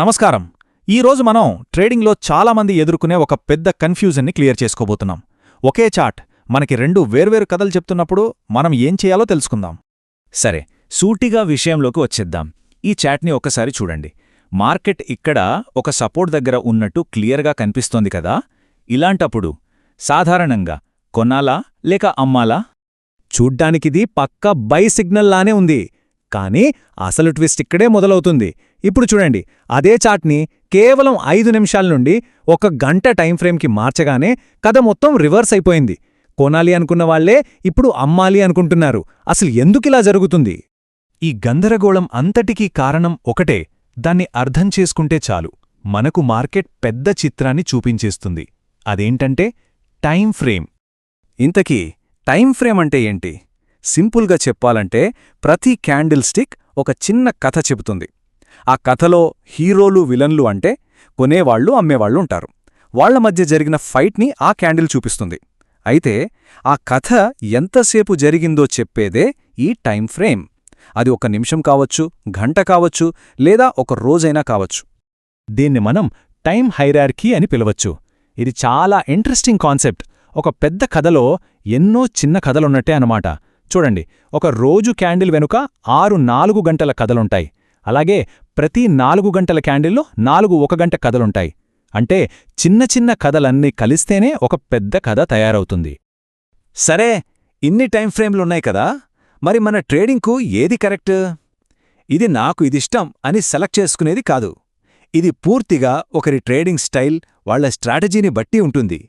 నమస్కారం. ఈరోజు మనం ట్రేడింగ్లో చాలామంది ఎదుర్కొనే ఒక పెద్ద కన్ఫ్యూజన్ని క్లియర్ చేసుకోబోతున్నాం. ఒకే చార్ట్ మనకి రెండు వేర్వేరు కథలు చెప్తున్నప్పుడు మనం ఏం చేయాలో తెలుసుకుందాం. సరే, సూటిగా విషయంలోకి వచ్చేద్దాం. ఈ చాట్ని ఒక్కసారి చూడండి. మార్కెట్ ఇక్కడ ఒక సపోర్ట్ దగ్గర ఉన్నట్టు క్లియర్గా కనిపిస్తోంది కదా. ఇలాంటప్పుడు సాధారణంగా కొనాలా లేక అమ్మాలా? చూడ్డానికిది పక్కా బై సిగ్నల్లానే ఉంది, కానీ అసలు ట్విస్ట్ ఇక్కడే మొదలవుతుంది. ఇప్పుడు చూడండి, అదే చార్ట్ని కేవలం 5 నిమిషాల నుండి 1 గంట టైంఫ్రేమ్కి మార్చగానే కథ మొత్తం రివర్స్ అయిపోయింది. కొనాలి అనుకున్న వాళ్లే ఇప్పుడు అమ్మాలి అనుకుంటున్నారు. అసలు ఎందుకిలా జరుగుతుంది? ఈ గందరగోళం అంతటికీ కారణం ఒకటే. దాన్ని అర్థం చేసుకుంటే చాలు, మనకు మార్కెట్ పెద్ద చిత్రాన్ని చూపించేస్తుంది. అదేంటంటే టైం ఫ్రేమ్. ఇంతకీ టైం ఫ్రేమ్ అంటే ఏంటి? సింపుల్గా చెప్పాలంటే ప్రతి క్యాండిల్ స్టిక్ ఒక చిన్న కథ చెబుతుంది. ఆ కథలో హీరోలు విలన్లు అంటే కొనేవాళ్లు అమ్మేవాళ్లు ఉంటారు. వాళ్ల మధ్య జరిగిన ఫైట్ని ఆ క్యాండిల్ చూపిస్తుంది. అయితే ఆ కథ ఎంతసేపు జరిగిందో చెప్పేదే ఈ టైం ఫ్రేమ్. అది 1 నిమిషం కావచ్చు, గంట కావచ్చు, లేదా 1 రోజైనా కావచ్చు. దీన్ని మనం టైం హైరార్కీ అని పిలవచ్చు. ఇది చాలా ఇంట్రెస్టింగ్ కాన్సెప్ట్. ఒక పెద్ద కథలో ఎన్నో చిన్న కథలున్నట్టే అన్నమాట. చూడండి, ఒక రోజు క్యాండిల్ వెనుక 6 4 గంటల కథలుంటాయి. అలాగే ప్రతి 4 గంటల క్యాండిల్లో 4 1 గంట కథలుంటాయి. అంటే చిన్న చిన్న కథలన్నీ కలిస్తేనే ఒక పెద్ద కథ తయారవుతుంది. సరే, ఇన్ని టైం ఫ్రేమ్లున్నాయి కదా, మరి మన ట్రేడింగ్కు ఏది కరెక్ట్? ఇది నాకు ఇదిష్టం అని సెలెక్ట్ చేసుకునేది కాదు. ఇది పూర్తిగా ఒకరి ట్రేడింగ్ స్టైల్, వాళ్ల స్ట్రాటజీని బట్టి ఉంటుంది.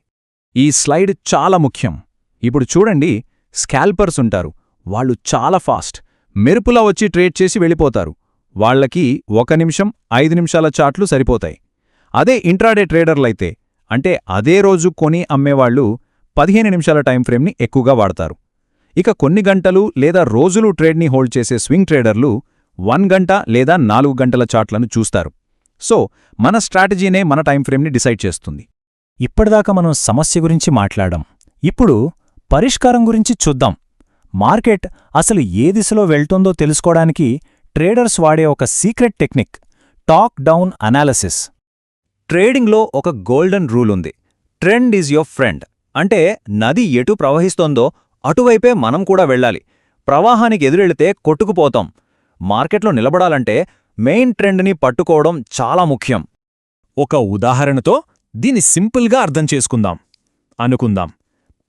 ఈ స్లైడ్ చాలా ముఖ్యం. ఇప్పుడు చూడండి, స్కాల్పర్స్ ఉంటారు. వాళ్ళు చాలా ఫాస్ట్, మెరుపులా వచ్చి ట్రేడ్ చేసి వెళ్ళిపోతారు. వాళ్లకి 1 నిమిషం 5 నిమిషాల చార్ట్లు సరిపోతాయి. అదే ఇంట్రాడే ట్రేడర్లైతే, అంటే అదే రోజు కొని అమ్మేవాళ్లు 15 నిమిషాల టైంఫ్రేమ్ని ఎక్కువగా వాడతారు. ఇక కొన్ని గంటలు లేదా రోజులు ట్రేడ్ని హోల్డ్ చేసే స్వింగ్ ట్రేడర్లు 1 గంట లేదా 4 గంటల చార్ట్లను చూస్తారు. సో మన స్ట్రాటజీనే మన టైంఫ్రేమ్ని డిసైడ్ చేస్తుంది. ఇప్పటిదాకా మనం సమస్య గురించి మాట్లాడాం. ఇప్పుడు పరిష్కారం గురించి చూద్దాం. మార్కెట్ అసలు ఏ దిశలో వెళ్తుందో తెలుసుకోవడానికి ట్రేడర్స్ వాడే ఒక secret technique, talk down analysis. ట్రేడింగ్లో ఒక గోల్డెన్ రూల్ ఉంది. Trend is your friend. అంటే నది ఎటు ప్రవహిస్తోందో అటువైపే మనం కూడా వెళ్ళాలి. ప్రవాహానికి ఎదురెళితే కొట్టుకుపోతాం. మార్కెట్లో నిలబడాలంటే మెయిన్ ట్రెండ్ని పట్టుకోవడం చాలా ముఖ్యం. ఒక ఉదాహరణతో దీన్ని సింపుల్గా అర్థం చేసుకుందాం. అనుకుందాం,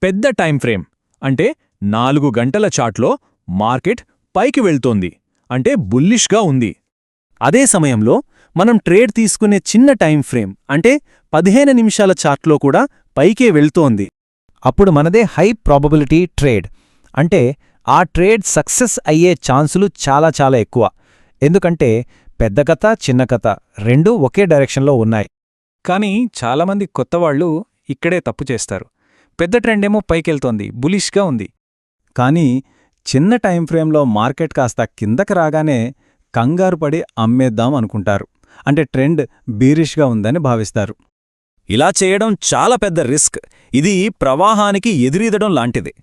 పెద్ద టైంఫ్రేమ్ అంటే 4 గంటల చార్ట్లో మార్కెట్ పైకి వెళ్తోంది, అంటే బుల్లిష్గా ఉంది. అదే సమయంలో మనం ట్రేడ్ తీసుకునే చిన్న టైంఫ్రేమ్ అంటే 15 నిమిషాల చార్ట్లో కూడా పైకే వెళ్తోంది. అప్పుడు మనదే హై ప్రాబబిలిటీ ట్రేడ్. అంటే ఆ ట్రేడ్ సక్సెస్ అయ్యే ఛాన్సులు చాలా చాలా ఎక్కువ. ఎందుకంటే పెద్ద కథ చిన్న కథ రెండూ ఒకే డైరెక్షన్లో ఉన్నాయి. కానీ చాలామంది కొత్తవాళ్లు ఇక్కడే తప్పు చేస్తారు. పెద్ద ట్రెండేమో పైకెళ్తోంది, బులిష్గా ఉంది. కానీ చిన్న టైంఫ్రేమ్లో మార్కెట్ కాస్త కిందకి రాగానే కంగారు పడి అమ్మేద్దాం అనుకుంటారు. అంటే ట్రెండ్ బీరిష్గా ఉందని భావిస్తారు. ఇలా చేయడం చాలా పెద్ద రిస్క్. ఇది ప్రవాహానికి ఎదురీదడం లాంటిది.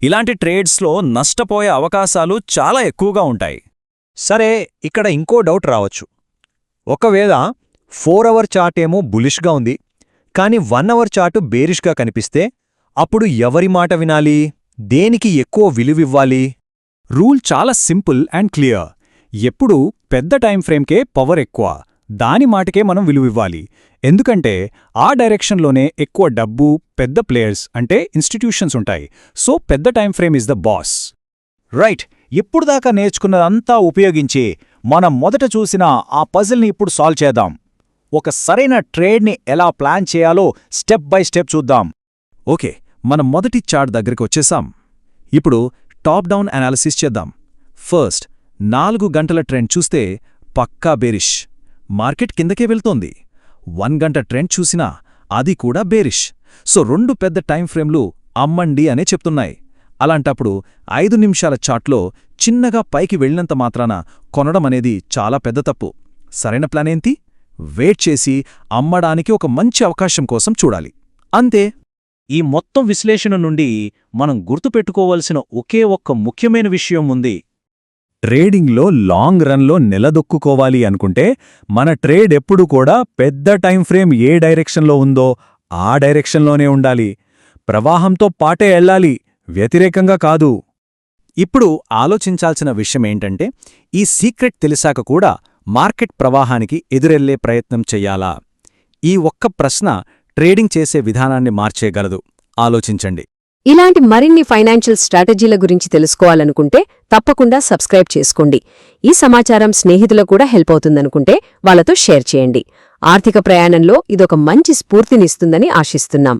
ఇలాంటి ట్రేడ్స్లో నష్టపోయే అవకాశాలు చాలా ఎక్కువగా ఉంటాయి. సరే, ఇక్కడ ఇంకో డౌట్ రావచ్చు. ఒకవేళ 4 అవర్ చార్ట్ ఏమో బులిష్గా ఉంది, కానీ 1 అవర్ చార్టు బేరిష్గా కనిపిస్తే అప్పుడు ఎవరి మాట వినాలి? దేనికి ఎక్కువ విలువివ్వాలి? రూల్ చాలా సింపుల్ అండ్ క్లియర్. ఎప్పుడూ పెద్ద టైంఫ్రేమ్కే పవర్ ఎక్కువ, దాని మాటకే మనం విలువివ్వాలి. ఎందుకంటే ఆ డైరెక్షన్లోనే ఎక్కువ డబ్బు, పెద్ద ప్లేయర్స్ అంటే ఇన్స్టిట్యూషన్స్ ఉంటాయి. సో పెద్ద టైంఫ్రేమ్ ఇస్ ద బాస్. రైట్. ఇప్పుడుదాకా నేర్చుకున్నదంతా ఉపయోగించి మనం మొదట చూసిన ఆ పజిల్ని ఇప్పుడు సాల్వ్ చేద్దాం. ఒక సరైన ట్రేడ్ని ఎలా ప్లాన్ చేయాలో స్టెప్ బై స్టెప్ చూద్దాం. ఓకే, మనం మొదటి చార్ట్ దగ్గరికి వచ్చేసాం. ఇప్పుడు టాప్ డౌన్ అనాలిసిస్ చేద్దాం. ఫస్ట్ 4 గంటల ట్రెండ్ చూస్తే పక్కా బేరిష్, మార్కెట్ కిందకే వెళ్తోంది. 1 గంట ట్రెండ్ చూసినా అది కూడా బేరిష్. సో 2 పెద్ద టైంఫ్రేమ్లు అమ్మండి అనే చెప్తున్నాయి. అలాంటప్పుడు 5 నిమిషాల చార్ట్లో చిన్నగా పైకి వెళ్ళినంత మాత్రాన కొనడం అనేది చాలా పెద్ద తప్పు. సరైన ప్లాన్ ఏంటి? వెయిట్ చేసి అమ్మడానికి ఒక మంచి అవకాశం కోసం చూడాలి, అంతే. ఈ మొత్తం విశ్లేషణ నుండి మనం గుర్తుపెట్టుకోవలసిన ఒకే ఒక్క ముఖ్యమైన విషయం ఉంది. ట్రేడింగ్లో లాంగ్ రన్లో నిలదొక్కుకోవాలి అనుకుంటే మన ట్రేడ్ ఎప్పుడు కూడా పెద్ద టైం ఫ్రేమ్ ఏ డైరెక్షన్లో ఉందో ఆ డైరెక్షన్లోనే ఉండాలి. ప్రవాహంతో పాటే వెళ్ళాలి, వ్యతిరేకంగా కాదు. ఇప్పుడు ఆలోచించాల్సిన విషయమేంటంటే, ఈ సీక్రెట్ తెలిసాక కూడా మార్కెట్ ప్రవాహానికి ఎదురెళ్లే ప్రయత్నం చెయ్యాలా? ఈ ఒక్క ప్రశ్న ట్రేడింగ్ చేసే విధానాన్ని మార్చేయగలదు. ఆలోచించండి. ఇలాంటి మరిన్ని ఫైనాన్షియల్ స్ట్రాటజీల గురించి తెలుసుకోవాలనుకుంటే తప్పకుండా సబ్స్క్రైబ్ చేసుకోండి. ఈ సమాచారం స్నేహితులకు కూడా హెల్ప్ అవుతుందనుకుంటే వాళ్ళతో షేర్ చేయండి. ఆర్థిక ప్రయాణంలో ఇదొక మంచి స్ఫూర్తినిస్తుందని ఆశిస్తున్నాం.